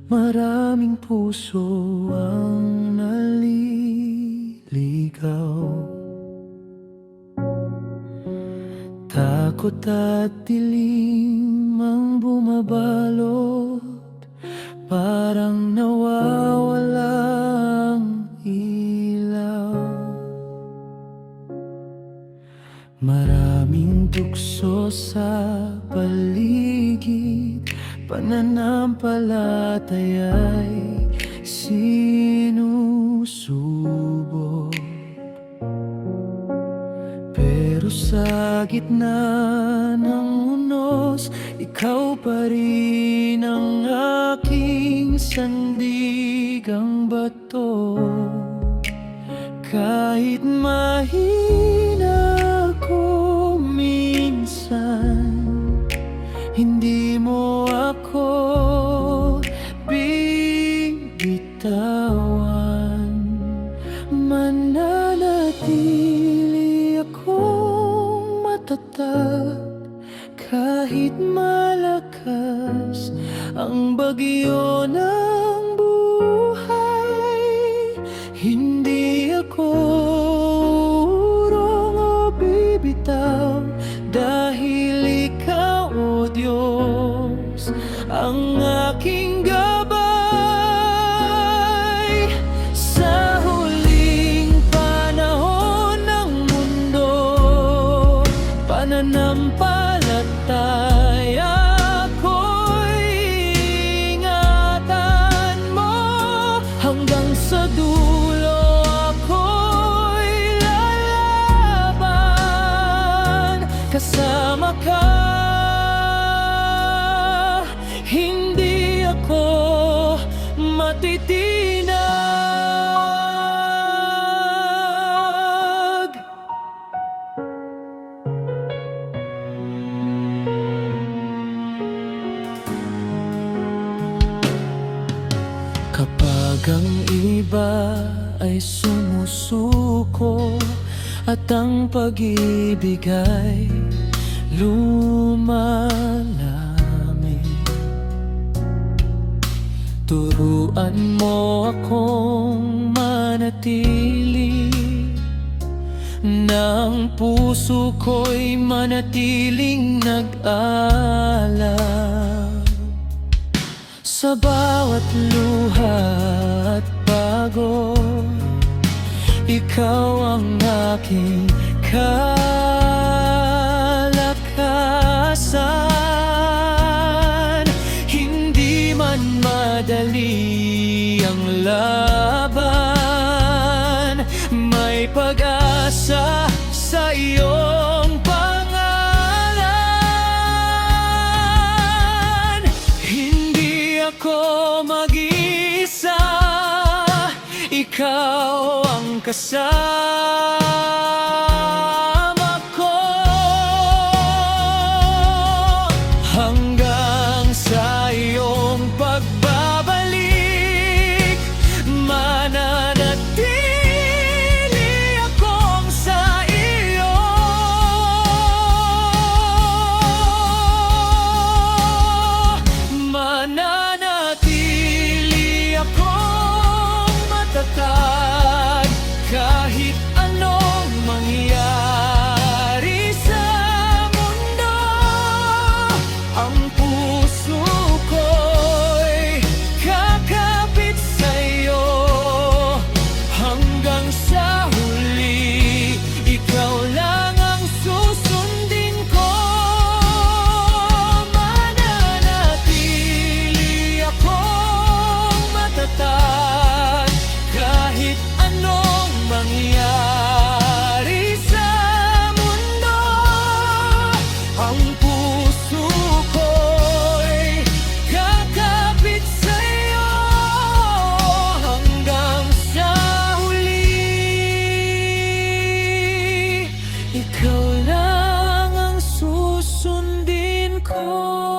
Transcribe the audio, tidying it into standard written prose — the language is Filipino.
Maraming puso ang naliligaw, takot at dilim ang bumabalot, parang nawawalang ilaw. Maraming tukso sa paligid, pananampalataya'y sinusubok. Pero sa gitna ng unos, ikaw pa rin ang aking sandigang bato. Kahit mahina ko minsan, hindi mo ako bibitawan. Mananatili akong matatag kahit malakas ang bagyo ng buhay. Hindi ako urong o bibitaw, dahil ikaw, o Diyos, ang aking gabay. Sa huling panahon ng mundo, pananampalataya ko'y ingatan mo. Hanggang sa dulo ako'y lalaban, kasama ka. Hindi ako matitinag. Kapag ang iba ay sumusuko at ang pag-ibig ay lumalamig, turuan mo akong manatili, nang puso ko'y manatiling nag-alab. Sa bawat luha at pagod, ikaw ang aking kalakasan. Hindi man madali ang laban, may pag-asa sa iyong pangalan. Hindi ako mag-iisa, ikaw ang kasama ko. Hanggang sa iyong pagbabalik, mananatili akong sa iyo. Mananatili akong matatag kahit anong mangyari sa mundo. Ang puso ko'y kakapit sa'yo hanggang sa huli. Ikaw lang ang susundin ko. Mananatili akong matatag kahit anong mangyari sa mundo. Ang puso ko'y kakapit sa'yo hanggang sa huli. Ikaw lang ang susundin ko.